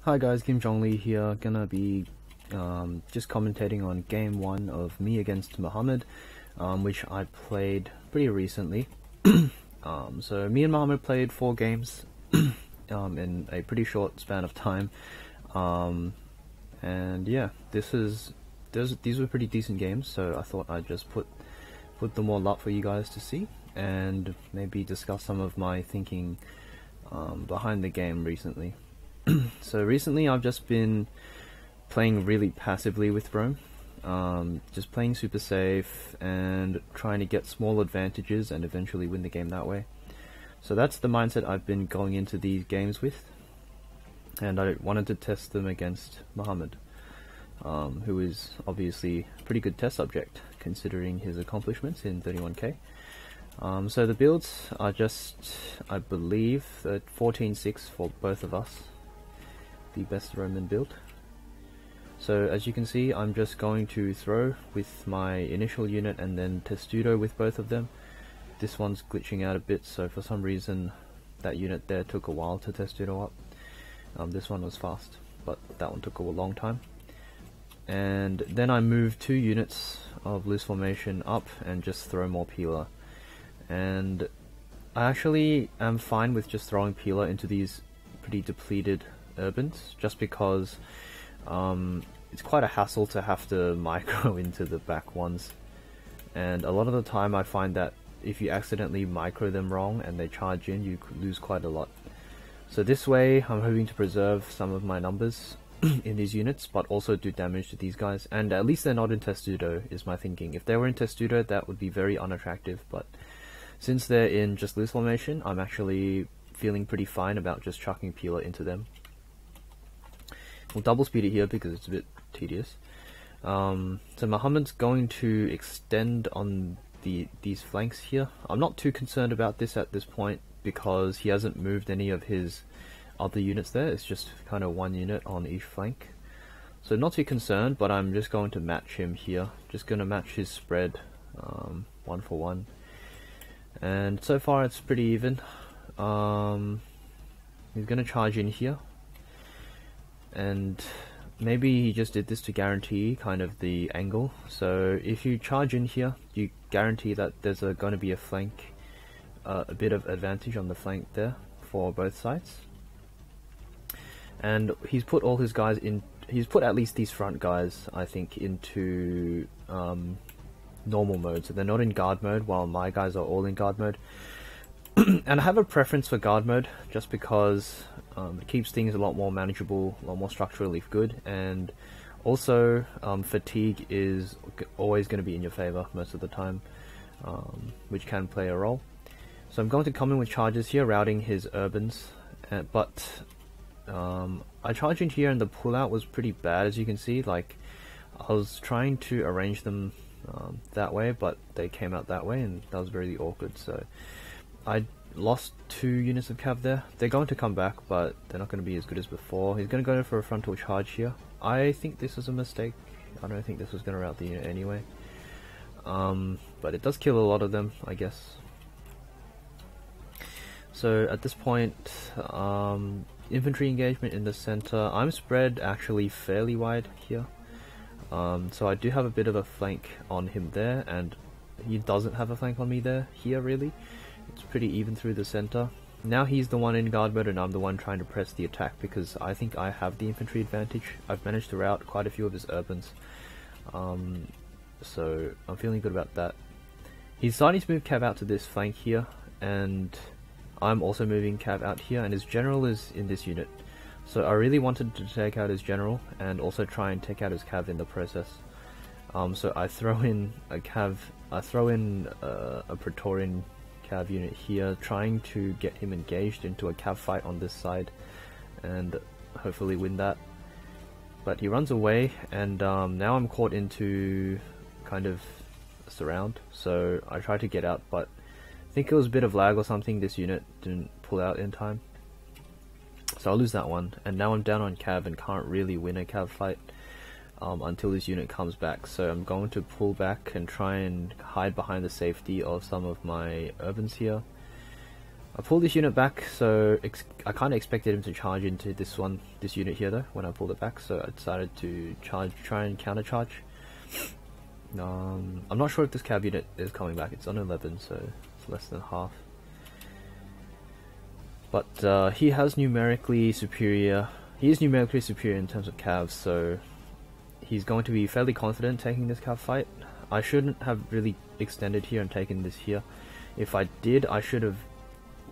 Hi guys, JongLi here, gonna be just commentating on game 1 of me against Mohammed, which I played pretty recently. So me and Mohammed played 4 games in a pretty short span of time, and yeah, these were pretty decent games, so I thought I'd just put them all up for you guys to see, and maybe discuss some of my thinking behind the game recently. So recently I've just been playing really passively with Rome, just playing super safe and trying to get small advantages and eventually win the game that way. So that's the mindset I've been going into these games with, and I wanted to test them against Mohammed, who is obviously a pretty good test subject considering his accomplishments in 31k. So the builds are just, I believe, 14-6 for both of us. The best Roman build. So as you can see, I'm just going to throw with my initial unit and then testudo with both of them. This one's glitching out a bit, so for some reason that unit there took a while to testudo up. This one was fast, but that one took a long time. And then I move 2 units of loose formation up and just throw more peeler. And I actually am fine with just throwing peeler into these pretty depleted urbans, just because it's quite a hassle to have to micro into the back ones, and a lot of the time I find that if you accidentally micro them wrong and they charge in, you could lose quite a lot. So this way I'm hoping to preserve some of my numbers in these units, but also do damage to these guys, and at least they're not in testudo is my thinking. If they were in testudo, that would be very unattractive, but since they're in just loose formation, I'm actually feeling pretty fine about just chucking peeler into them. We'll double speed it here because it's a bit tedious. So Mohammed's going to extend on these flanks here. I'm not too concerned about this at this point because he hasn't moved any of his other units there. It's just kind of 1 unit on each flank. So not too concerned, but I'm just going to match him here. Just going to match his spread 1 for 1. And so far it's pretty even. He's going to charge in here. And maybe he just did this to guarantee kind of the angle. So if you charge in here, you guarantee that there's going to be a flank, a bit of advantage on the flank there for both sides. And he's put all his guys in, he's put at least these front guys, I think, into normal mode. So they're not in guard mode, while my guys are all in guard mode. And I have a preference for guard mode, just because it keeps things a lot more manageable, a lot more structurally good, and also fatigue is always going to be in your favor most of the time, which can play a role. So I'm going to come in with charges here, routing his urbans, but I charged in here and the pullout was pretty bad, as you can see. Like, I was trying to arrange them that way, but they came out that way, and that was very awkward. So I lost 2 units of cav there. They're going to come back, but they're not going to be as good as before. He's going to go for a frontal charge here. I think this was a mistake. I don't think this was going to rout the unit anyway. But it does kill a lot of them, I guess. So at this point, infantry engagement in the center. I'm spread actually fairly wide here. So I do have a bit of a flank on him there, and he doesn't have a flank on me there, here really. It's pretty even through the center. Now he's the one in guard mode and I'm the one trying to press the attack because I think I have the infantry advantage. I've managed to rout quite a few of his urbans. So I'm feeling good about that. He's starting to move cav out to this flank here, and I'm also moving cav out here, and his general is in this unit. So I really wanted to take out his general and also try and take out his cav in the process. So I throw in a cav, a Praetorian cav unit here, trying to get him engaged into a cav fight on this side and hopefully win that. But he runs away, and now I'm caught into kind of a surround, so I try to get out, but I think it was a bit of lag or something. This unit didn't pull out in time, so I lose that one, and now I'm down on cav and can't really win a cav fight until this unit comes back. So I'm going to pull back and try and hide behind the safety of some of my urbans here. I pulled this unit back, so I kind of expected him to charge into this unit here though, when I pulled it back, so I decided to try and counter charge. I'm not sure if this cav unit is coming back. It's on 11, so it's less than half. But he is numerically superior in terms of cavs, so he's going to be fairly confident taking this cav fight. I shouldn't have really extended here and taken this here. If I did, I should have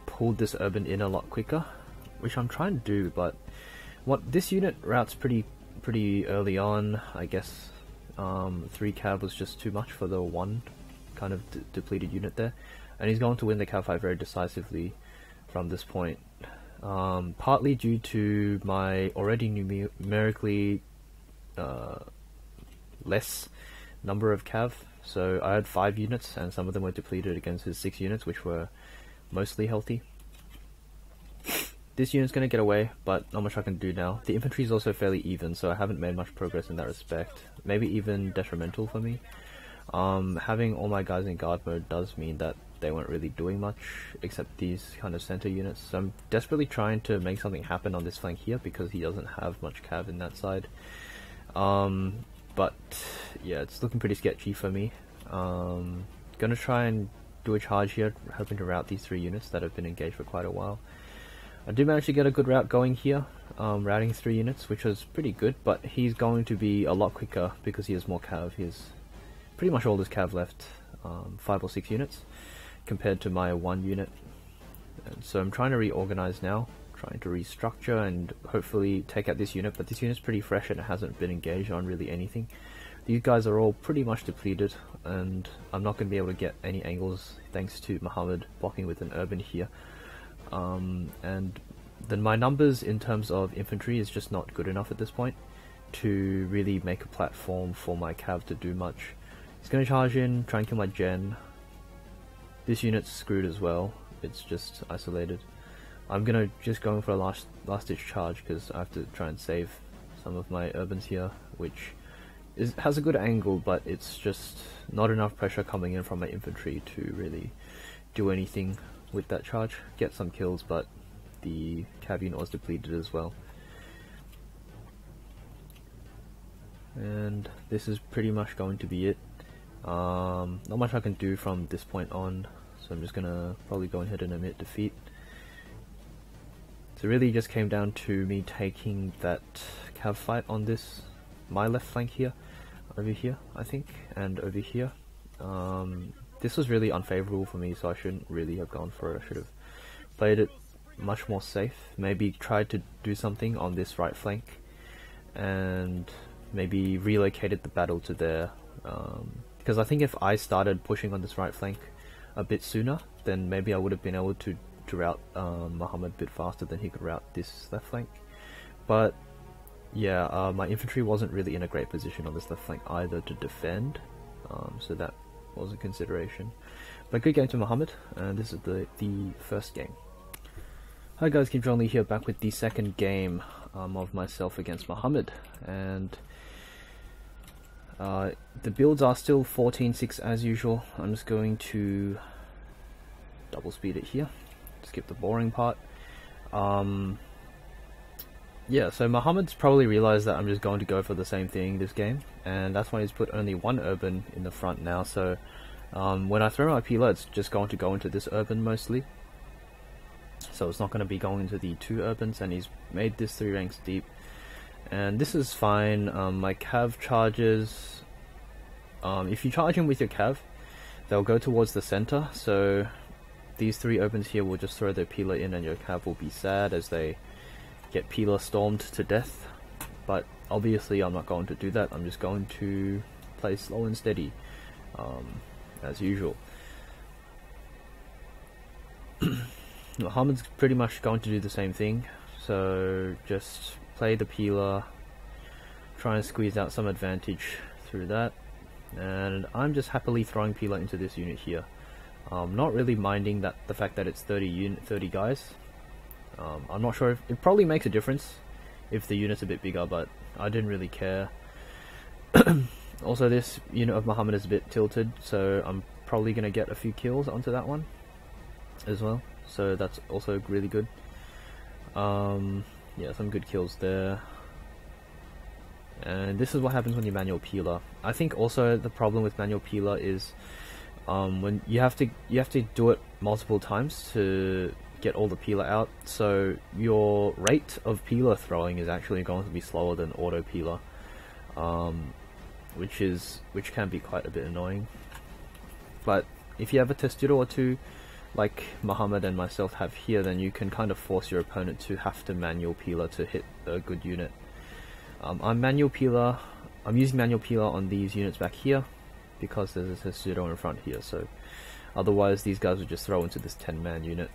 pulled this urban in a lot quicker, which I'm trying to do, but this unit routes pretty early on, I guess. 3 cav was just too much for the 1 kind of depleted unit there, and he's going to win the cav fight very decisively from this point, partly due to my already numerically less number of cav. So I had 5 units and some of them were depleted against his 6 units, which were mostly healthy. This unit's going to get away, but not much I can do now. The infantry is also fairly even, so I haven't made much progress in that respect. Maybe even detrimental for me. Having all my guys in guard mode does mean that they weren't really doing much, except these kind of center units. So I'm desperately trying to make something happen on this flank here, because he doesn't have much cav in that side. But yeah, it's looking pretty sketchy for me. Gonna try and do a charge here, hoping to rout these 3 units that have been engaged for quite a while. I did manage to get a good route going here, routing 3 units, which was pretty good, but he's going to be a lot quicker because he has more cav. He has pretty much all his cav left, 5 or 6 units, compared to my 1 unit. And so I'm trying to reorganize now, trying to restructure and hopefully take out this unit, but this unit's pretty fresh and it hasn't been engaged on really anything. These guys are all pretty much depleted, and I'm not going to be able to get any angles thanks to Mohammed blocking with an urban here. And then my numbers in terms of infantry is just not good enough at this point to really make a platform for my cav to do much. He's going to charge in, try and kill my gen. This unit's screwed as well, it's just isolated. I'm going to just go for a last ditch charge because I have to try and save some of my urbans here, which has a good angle, but it's just not enough pressure coming in from my infantry to really do anything with that charge. Get some kills, but the cav unit was depleted as well. And this is pretty much going to be it. Not much I can do from this point on, so I'm just gonna probably go ahead and admit defeat. So it really just came down to me taking that cav fight on my left flank here, over here I think, and over here. This was really unfavorable for me, so I shouldn't really have gone for it. I should have played it much more safe, maybe tried to do something on this right flank, and maybe relocated the battle to there, because I think if I started pushing on this right flank a bit sooner, then maybe I would have been able to route Mohammed a bit faster than he could route this left flank. But yeah, my infantry wasn't really in a great position on this left flank either to defend, so that was a consideration. But good game to Mohammed, and this is the first game. Hi guys, JongLi here, back with the second game of myself against Mohammed, and the builds are still 14-6 as usual. I'm just going to double speed it here, skip the boring part. Yeah, so Mohammed's probably realized that I'm just going to go for the same thing this game, and that's why he's put only 1 urban in the front now. So when I throw my peeler, it's just going to go into this urban mostly, so it's not going to be going into the 2 urbans, and he's made this 3 ranks deep, and this is fine. My cav charges, if you charge him with your cav, they'll go towards the center, so these 3 urbans here will just throw their peeler in, and your cav will be sad as they get peeler stormed to death. But obviously I'm not going to do that. I'm just going to play slow and steady, as usual. Mohammed's pretty much going to do the same thing, so just play the peeler, try and squeeze out some advantage through that, and I'm just happily throwing peeler into this unit here. Not really minding the fact that it's 30 guys. I'm not sure if it probably makes a difference if the unit's a bit bigger, but I didn't really care. Also, this unit of Mohammed is a bit tilted, so I'm probably going to get a few kills onto that one as well. so that's also really good. Yeah, some good kills there. And this is what happens when you manual peeler. I think also the problem with manual peeler is when you have to do it multiple times to get all the peeler out, so your rate of peeler throwing is actually going to be slower than auto peeler, which can be quite a bit annoying. But if you have a testudo or two, like Mohammed and myself have here, then you can kind of force your opponent to have to manual peeler to hit a good unit. I'm using manual peeler on these units back here because there's a testudo in front here, so otherwise these guys would just throw into this 10-man unit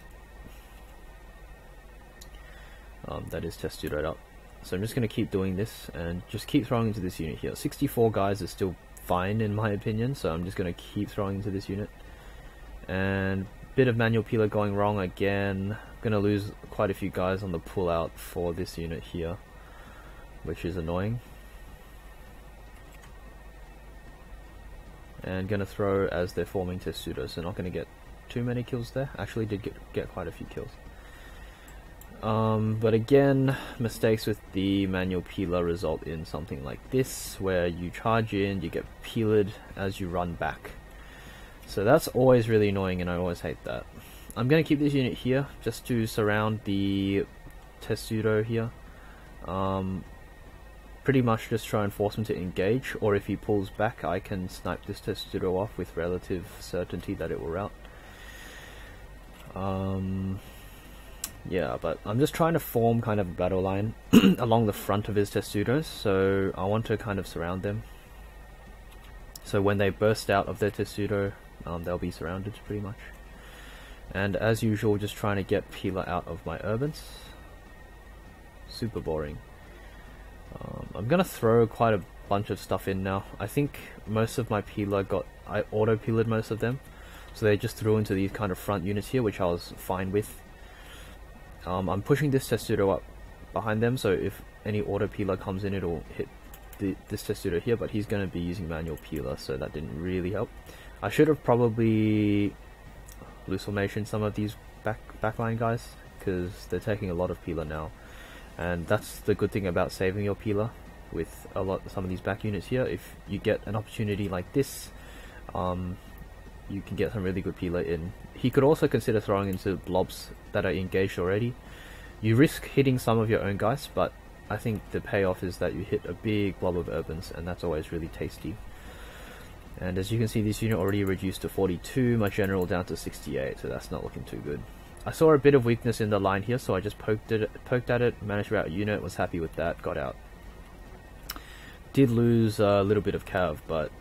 that is testudoed up. So I'm just going to keep doing this and just keep throwing into this unit here. 64 guys is still fine in my opinion, so I'm just going to keep throwing into this unit. And bit of manual peeler going wrong again. Going to lose quite a few guys on the pull out for this unit here, which is annoying. And gonna throw as they're forming testudo, so not gonna get too many kills there. Actually did get quite a few kills. But again, mistakes with the manual peeler result in something like this, where you charge in, you get peeled as you run back. So that's always really annoying, and I always hate that. I'm gonna keep this unit here just to surround the testudo here. Pretty much just try and force him to engage, or if he pulls back I can snipe this testudo off with relative certainty that it will rout. Yeah, but I'm just trying to form kind of a battle line along the front of his testudos, so I want to kind of surround them. So when they burst out of their testudo, they'll be surrounded pretty much. And as usual, just trying to get peeler out of my urbans. Super boring. I'm gonna throw quite a bunch of stuff in now. I think most of my peeler I auto peeled most of them, so they just threw into these kind of front units here, which I was fine with. I'm pushing this testudo up behind them, so if any auto peeler comes in, it'll hit this testudo here, but he's gonna be using manual peeler, so that didn't really help. I should have probably loose formation some of these backline guys, because they're taking a lot of peeler now. And that's the good thing about saving your peeler with some of these back units here. If you get an opportunity like this, you can get some really good peeler in. He could also consider throwing into blobs that are engaged already. You risk hitting some of your own guys, but I think the payoff is that you hit a big blob of urbans, and that's always really tasty. And as you can see, this unit already reduced to 42, my general down to 68, so that's not looking too good. I saw a bit of weakness in the line here, so I just poked at it, managed to rout a unit, was happy with that, got out. Did lose a little bit of cav, but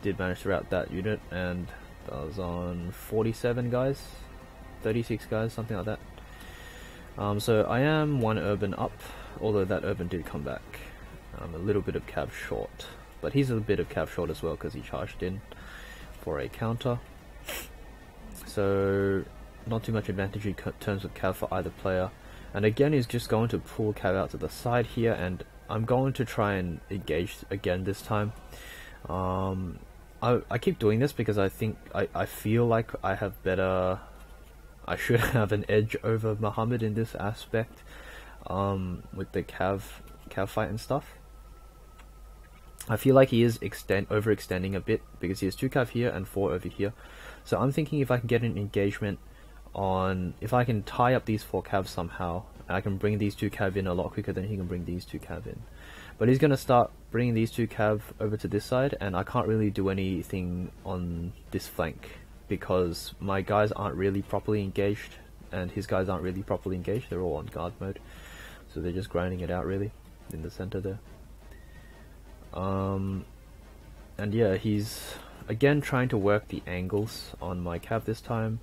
did manage to rout that unit, and I was on 47 guys, 36 guys, something like that. So I am one urban up, although that urban did come back. I'm a little bit of cav short, but he's a bit of cav short as well because he charged in for a counter. So not too much advantage in terms of cav for either player. And again, he's just going to pull cav out to the side here, and I'm going to try and engage again this time. I keep doing this because I think I feel like I should have an edge over Mohammed in this aspect, with the cav fight and stuff. I feel like he is overextending a bit because he has 2 cav here and 4 over here. So I'm thinking if I can get an engagement if I can tie up these 4 cavs somehow, I can bring these 2 cav in a lot quicker than he can bring these 2 cav in. But he's going to start bringing these 2 cav over to this side, and I can't really do anything on this flank because my guys aren't really properly engaged, and his guys aren't really properly engaged. They're all on guard mode, so they're just grinding it out really in the center there. And yeah, he's again trying to work the angles on my cav this time.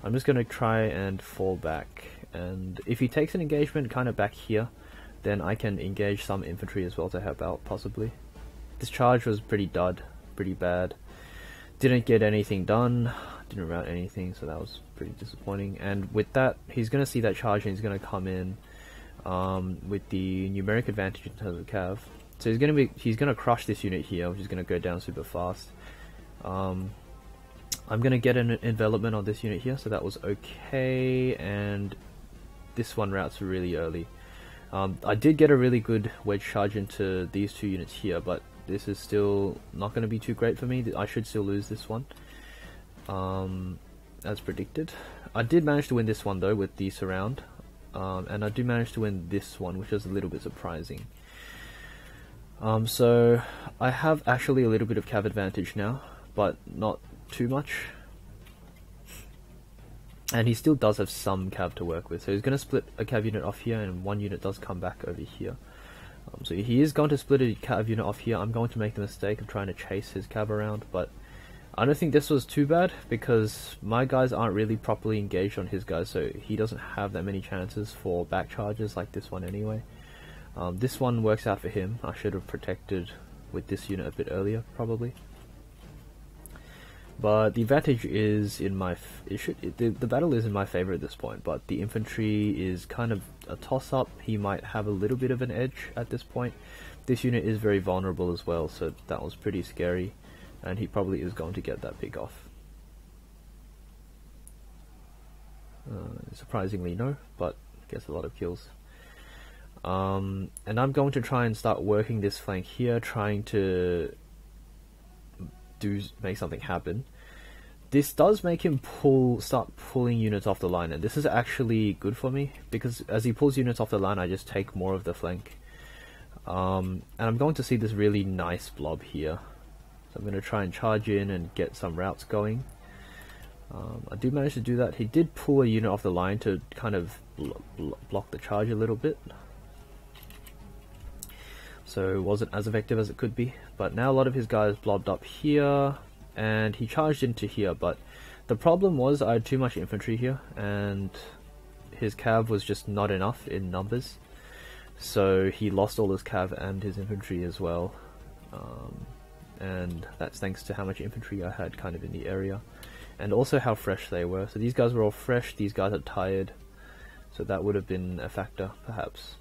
I'm just going to try and fall back, and if he takes an engagement kind of back here, then I can engage some infantry as well to help out possibly. This charge was pretty bad. Didn't get anything done, didn't rout anything, so that was pretty disappointing. And with that, he's going to see that charge and he's going to come in with the numeric advantage in terms of cav. So he's going to crush this unit here, which is going to go down super fast. I'm gonna get an envelopment on this unit here, so that was okay, and this one routes really early. I did get a really good wedge charge into these two units here, but this is still not going to be too great for me. I should still lose this one, as predicted. I did manage to win this one though with the surround, and I do manage to win this one, which is a little bit surprising. So I have actually a little bit of cav advantage now, but not too much. And he still does have some cav to work with, so he's going to split a cav unit off here, and one unit does come back over here. So he is going to split a cav unit off here. I'm going to make the mistake of trying to chase his cav around, but I don't think this was too bad, because my guys aren't really properly engaged on his guys, so he doesn't have that many chances for back charges like this one anyway. This one works out for him. I should have protected with this unit a bit earlier, probably. But the advantage is in my... the battle is in my favor at this point, but the infantry is kind of a toss-up. He might have a little bit of an edge at this point. This unit is very vulnerable as well, so that was pretty scary, and he probably is going to get that pick off. Surprisingly no, but gets a lot of kills. And I'm going to try and start working this flank here, trying to make something happen. This does make him start pulling units off the line, and this is actually good for me, because as he pulls units off the line I just take more of the flank. And I'm going to see this really nice blob here, so I'm going to try and charge in and get some routes going. I do manage to do that. He did pull a unit off the line to kind of block the charge a little bit, so it wasn't as effective as it could be. But now a lot of his guys blobbed up here, and he charged into here, but the problem was I had too much infantry here, and his cav was just not enough in numbers, so he lost all his cav and his infantry as well. And that's thanks to how much infantry I had kind of in the area, and also how fresh they were. So these guys were all fresh, these guys are tired, so that would have been a factor perhaps.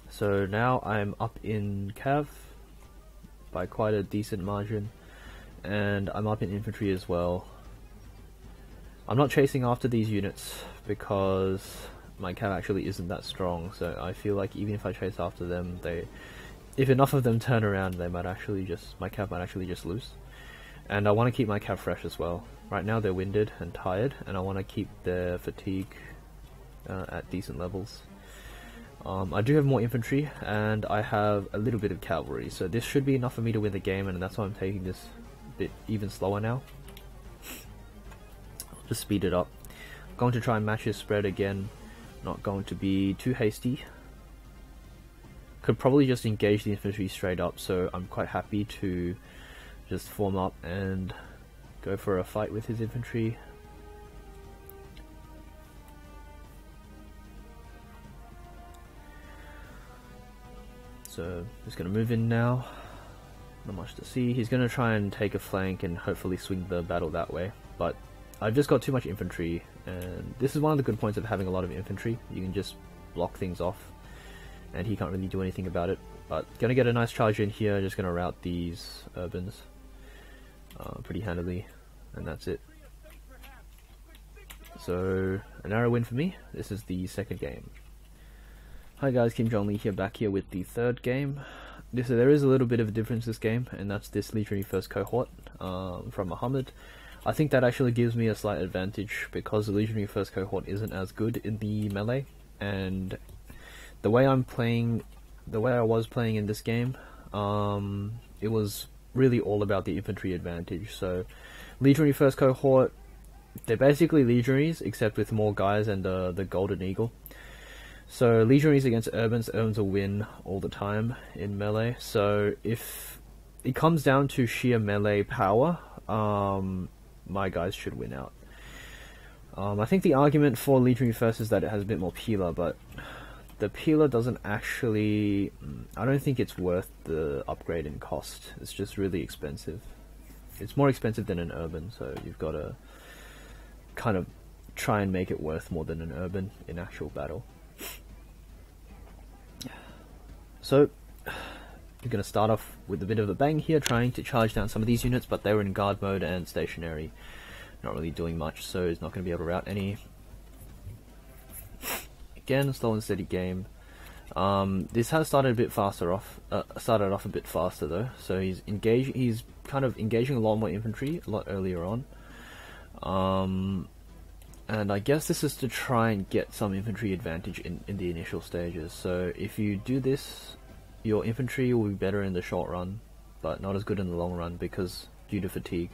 So now I'm up in cav by quite a decent margin, and I'm up in infantry as well. I'm not chasing after these units because my cav actually isn't that strong, so I feel like even if I chase after them, if enough of them turn around, my cav might actually just lose. And I want to keep my cav fresh as well. Right now they're winded and tired, and I want to keep their fatigue at decent levels. I do have more infantry, and I have a little bit of cavalry, so this should be enough for me to win the game, and that's why I'm taking this a bit even slower now. I'll just speed it up. I'm going to try and match his spread again, not going to be too hasty. Could probably just engage the infantry straight up, so I'm quite happy to just form up and go for a fight with his infantry. So he's going to move in now, not much to see. He's going to try and take a flank and hopefully swing the battle that way, but I've just got too much infantry, and this is one of the good points of having a lot of infantry. You can just block things off, and he can't really do anything about it. But going to get a nice charge in here, just going to route these urbans pretty handily, and that's it. So an arrow win for me. This is the second game. Hi guys, JongLi here, back here with the third game. There is a little bit of a difference this game, and that's this Legionary First Cohort from Mohammed. I think that actually gives me a slight advantage because the Legionary First Cohort isn't as good in the melee, and the way I was playing in this game, it was really all about the infantry advantage. So Legionary First Cohort, they're basically legionaries except with more guys and the Golden Eagle. So legionaries against urbans will win all the time in melee. So if it comes down to sheer melee power, my guys should win out. I think the argument for Legionary First is that it has a bit more peeler, but the peeler doesn't actually... I don't think it's worth the upgrade in cost. It's just really expensive. It's more expensive than an urban, so you've got to kind of try and make it worth more than an urban in actual battle. So You're going to start off with a bit of a bang here, trying to charge down some of these units, but they were in guard mode and stationary, not really doing much, so he's not going to be able to route any. Again, slow and steady game. This has started a bit faster off. Started off a bit faster though, so he's engaging. He's kind of engaging a lot more infantry a lot earlier on. And I guess this is to try and get some infantry advantage in the initial stages. So if you do this, your infantry will be better in the short run, but not as good in the long run because due to fatigue.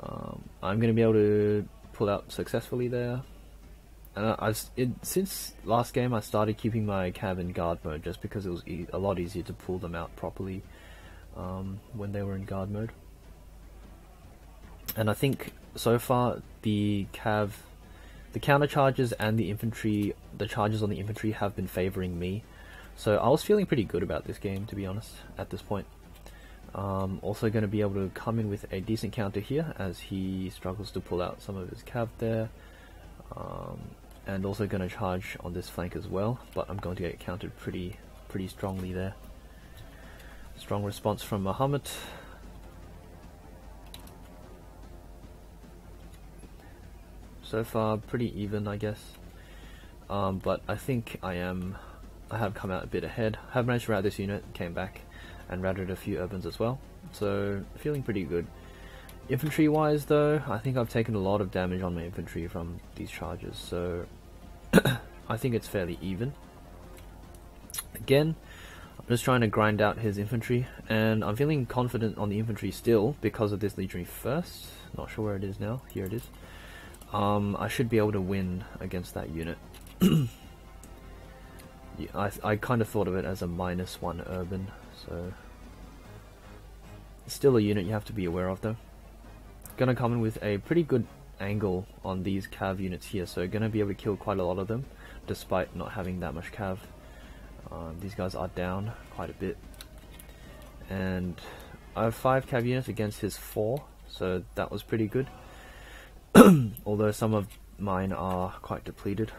I'm going to be able to pull out successfully there. And since last game I started keeping my cav in guard mode just because it was a lot easier to pull them out properly when they were in guard mode. And I think so far the counter charges and the charges on the infantry have been favoring me. So I was feeling pretty good about this game, to be honest, at this point. Also going to be able to come in with a decent counter here as he struggles to pull out some of his cav there. And also going to charge on this flank as well, but I'm going to get countered pretty strongly there. Strong response from Mohammed. So far pretty even, I guess. But I think I have come out a bit ahead. I have managed to route this unit, came back and routed a few urbans as well. So feeling pretty good. Infantry wise though, I think I've taken a lot of damage on my infantry from these charges, so I think it's fairly even. Again, I'm just trying to grind out his infantry, and I'm feeling confident on the infantry still because of this legionary first. Not sure where it is now. Here it is. I should be able to win against that unit. Yeah, I kind of thought of it as a -1 urban, so it's still a unit you have to be aware of though. Gonna come in with a pretty good angle on these cav units here, so gonna be able to kill quite a lot of them despite not having that much cav. These guys are down quite a bit, and I have 5 cav units against his 4, so that was pretty good. Although some of mine are quite depleted.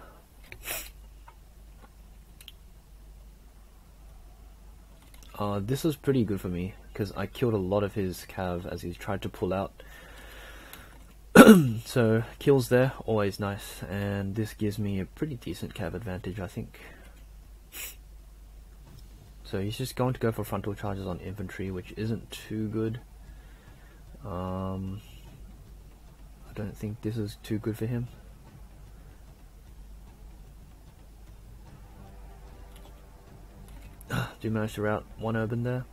This was pretty good for me because I killed a lot of his cav as he's tried to pull out. So kills there, always nice, and this gives me a pretty decent cav advantage, I think. So he's just going to go for frontal charges on infantry, which isn't too good. I don't think this is too good for him. Do manage to route 1 urban there.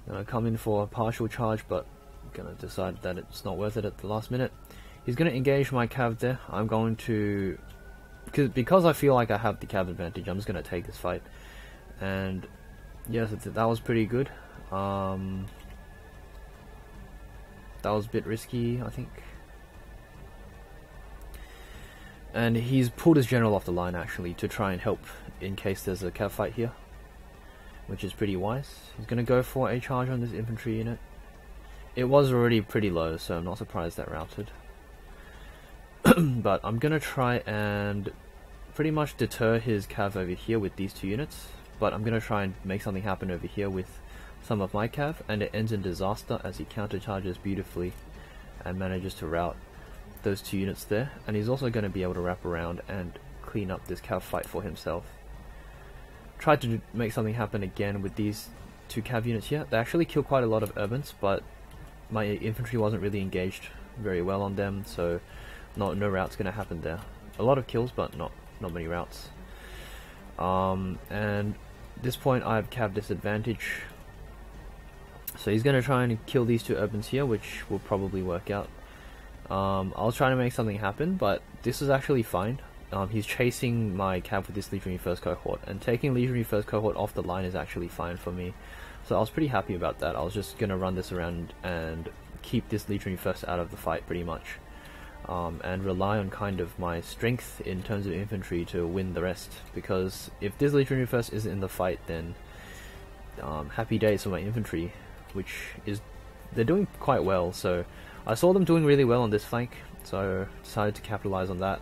Gonna come in for a partial charge, but gonna decide that it's not worth it at the last minute. He's gonna engage my cav there. I'm going to, because I feel like I have the cav advantage, I'm just gonna take this fight. And yes, that was pretty good. That was a bit risky, I think. And he's pulled his general off the line actually to try and help in case there's a cav fight here, which is pretty wise. He's gonna go for a charge on this infantry unit. It was already pretty low, so I'm not surprised that routed. But I'm gonna try and pretty much deter his cav over here with these 2 units, but I'm gonna try and make something happen over here with some of my cav, and it ends in disaster as he countercharges beautifully and manages to rout those 2 units there. And he's also going to be able to wrap around and clean up this cav fight for himself. Tried to make something happen again with these 2 cav units here. They actually killed quite a lot of urbans, but my infantry wasn't really engaged very well on them, so no rout's going to happen there. A lot of kills, but not many routes. And at this point I have cav disadvantage, so he's going to try and kill these 2 urbans here, which will probably work out. I was trying to make something happen, but this is actually fine. He's chasing my cav with this Legionary First Cohort, and taking Legionary First Cohort off the line is actually fine for me. So I was pretty happy about that. I was just going to run this around and keep this Legionary First out of the fight pretty much. And rely on kind of my strength in terms of infantry to win the rest. Because if this Legionary First isn't in the fight, then happy days for my infantry, which is, they're doing quite well. So I saw them doing really well on this flank, so decided to capitalize on that,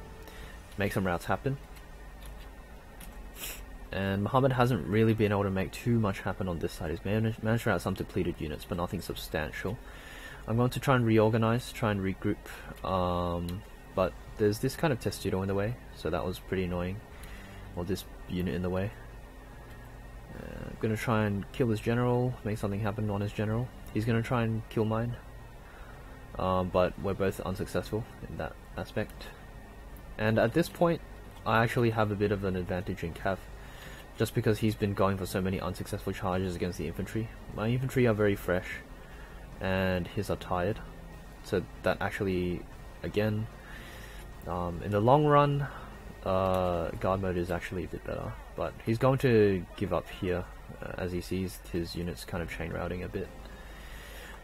make some routes happen. and Mohammed hasn't really been able to make too much happen on this side. He's managed to rout some depleted units, but nothing substantial. I'm going to try and reorganize, try and regroup, but there's this kind of testudo in the way, so that was pretty annoying. Or this unit in the way. I'm going to try and kill his general, make something happen on his general. He's going to try and kill mine, but we're both unsuccessful in that aspect. And at this point, I actually have a bit of an advantage in Cav, just because he's been going for so many unsuccessful charges against the infantry. My infantry are very fresh, and his are tired, so that actually, again, in the long run, guard mode is actually a bit better, but he's going to give up here as he sees his units kind of chain routing a bit.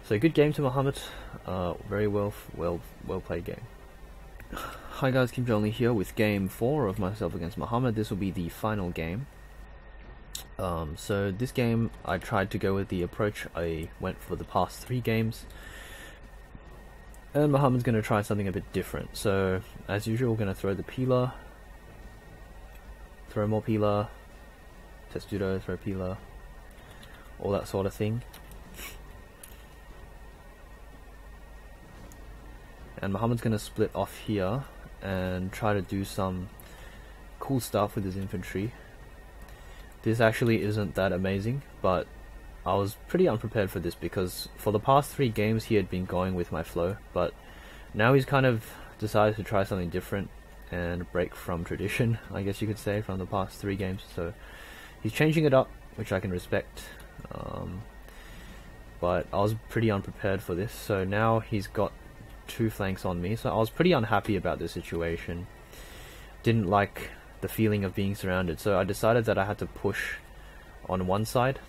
So good game to Mohammed, very well played game. Hi guys, JongLi here with game 4 of myself against Mohammed. This will be the final game. So this game I tried to go with the approach I went for the past 3 games, and Mohammed's going to try something a bit different. So as usual, we're going to throw the peeler, throw more peeler, testudo, throw peeler, all that sort of thing. And Mohammed's going to split off here and try to do some cool stuff with his infantry. This actually isn't that amazing, but I was pretty unprepared for this because for the past 3 games he had been going with my flow, but now he's kind of decided to try something different and break from tradition, I guess you could say, from the past 3 games. So he's changing it up, which I can respect, but I was pretty unprepared for this. So now he's got 2 flanks on me, so I was pretty unhappy about this situation. Didn't like the feeling of being surrounded, so I decided that I had to push on one side.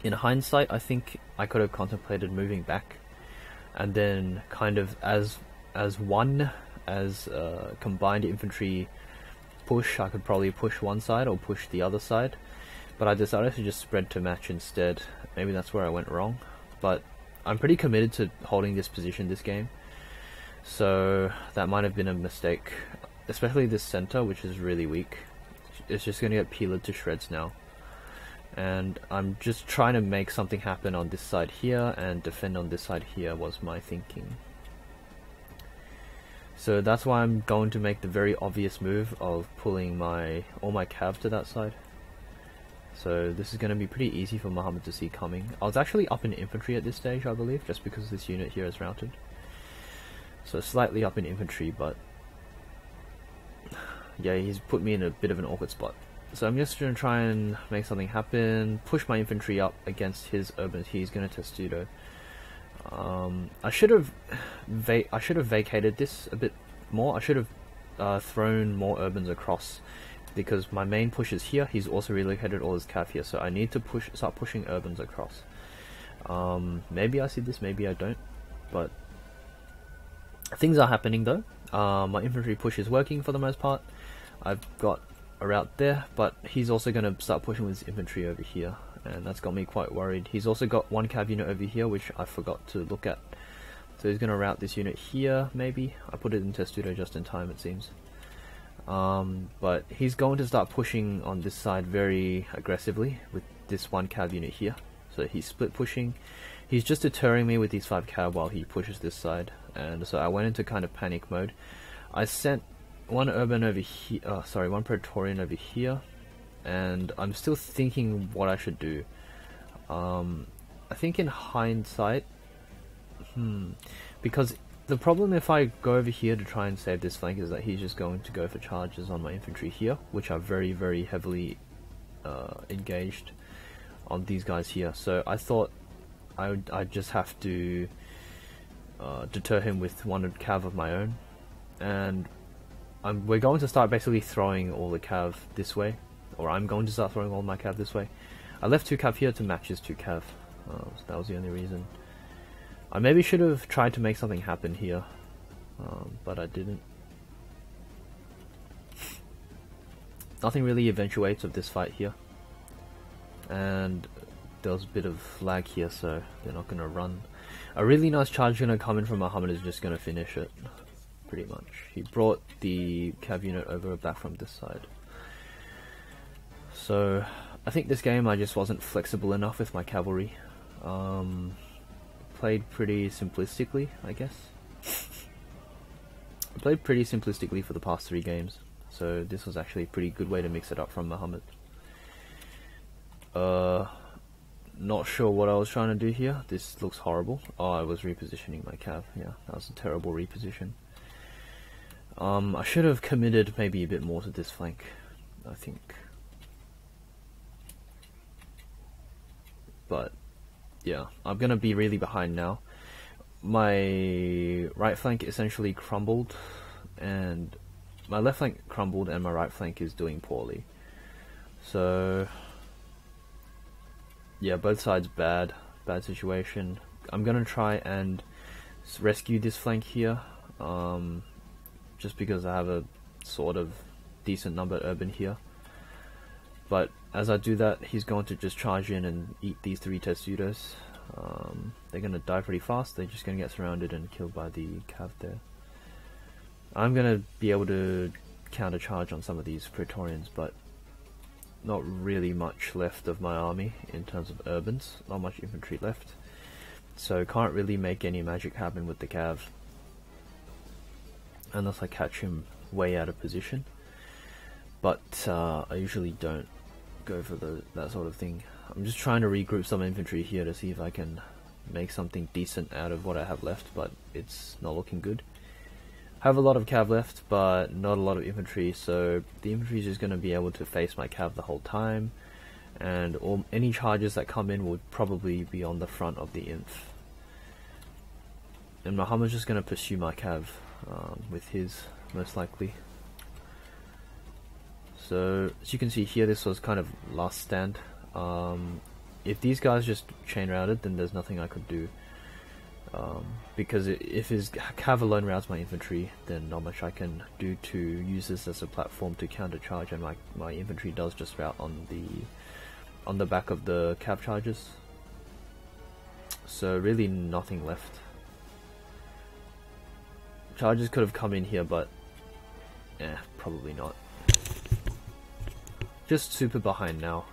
In hindsight, I think I could have contemplated moving back and then kind of as combined infantry push, I could probably push one side or push the other side, but I decided to just spread to match instead. Maybe that's where I went wrong, but I'm pretty committed to holding this position this game, so that might have been a mistake, especially this center, which is really weak. It's just going to get peeled to shreds now, and I'm just trying to make something happen on this side here and defend on this side here was my thinking. So that's why I'm going to make the very obvious move of pulling all my cav to that side. So this is going to be pretty easy for Mohammed to see coming. I was actually up in infantry at this stage, I believe, just because this unit here is routed. So slightly up in infantry, but yeah, he's put me in a bit of an awkward spot. So I'm just going to try and make something happen, push my infantry up against his urbans. He's going to testudo. I should have vacated this a bit more. I should have thrown more urbans across, because my main push is here. He's also relocated all his cav here, so I need to start pushing urbans across. Maybe I see this, maybe I don't, but things are happening though. My infantry push is working for the most part. I've got a route there, but he's also going to start pushing with his infantry over here, and that's got me quite worried. He's also got 1 cav unit over here, which I forgot to look at. So he's going to route this unit here, maybe. I put it in testudo just in time, it seems. But he's going to start pushing on this side very aggressively with this 1 cav unit here. So he's split pushing. He's just deterring me with these 5 cav while he pushes this side, and so I went into kind of panic mode. I sent 1 urban over here, 1 Praetorian over here, and I'm still thinking what I should do. I think in hindsight, because the problem if I go over here to try and save this flank is that he's just going to go for charges on my infantry here, which are very, very heavily engaged on these guys here. So I thought I'd just have to deter him with 100 cav of my own, and we're going to start basically throwing all the cav this way, or I'm going to start throwing all my cav this way. I left 2 cav here to match his 2 cav, so that was the only reason. I maybe should have tried to make something happen here, but I didn't. Nothing really eventuates of this fight here, and there was a bit of lag here, so they're not going to run. A really nice charge going to come in from Mohammed is just going to finish it, pretty much. He brought the cav unit over back from this side. So I think this game I just wasn't flexible enough with my cavalry. Played pretty simplistically, I guess. I played pretty simplistically for the past 3 games, so this was actually a pretty good way to mix it up from Mohammed. Not sure what I was trying to do here. This looks horrible. Oh, I was repositioning my cav. Yeah, that was a terrible reposition. I should have committed maybe a bit more to this flank, I think. But yeah, I'm gonna be really behind now. My right flank essentially crumbled, and my left flank crumbled, and my right flank is doing poorly. So yeah, both sides bad situation. I'm gonna try and rescue this flank here, just because I have a sort of decent number urban here. But as I do that, he's going to just charge in and eat these 3 testudos. They're going to die pretty fast. They're just going to get surrounded and killed by the cav there. I'm going to be able to counter charge on some of these Praetorians, but not really much left of my army in terms of urbans. Not much infantry left, so can't really make any magic happen with the cav unless I catch him way out of position. But I usually don't go for that sort of thing. I'm just trying to regroup some infantry here to see if I can make something decent out of what I have left, but it's not looking good. I have a lot of cav left, but not a lot of infantry, so the infantry is just going to be able to face my cav the whole time, and any charges that come in will probably be on the front of the inf. And Mohammed's just going to pursue my cav with his, most likely. So as you can see here, this was kind of last stand. If these guys just chain routed, then there's nothing I could do, because if his cav alone routes my infantry, then not much I can do to use this as a platform to counter charge, and my infantry does just route on the back of the cav charges. So really nothing left. Charges could have come in here, but probably not. Just super behind now,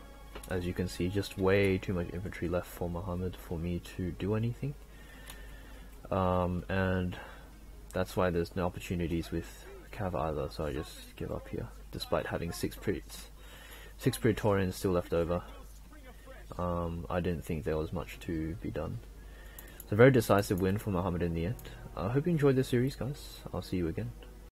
as you can see. Just way too much infantry left for Mohammed for me to do anything, and that's why there's no opportunities with cav either, so I just give up here despite having 6 Praetorians still left over. I didn't think there was much to be done. It's a very decisive win for Mohammed in the end. I hope you enjoyed this series, guys. I'll see you again.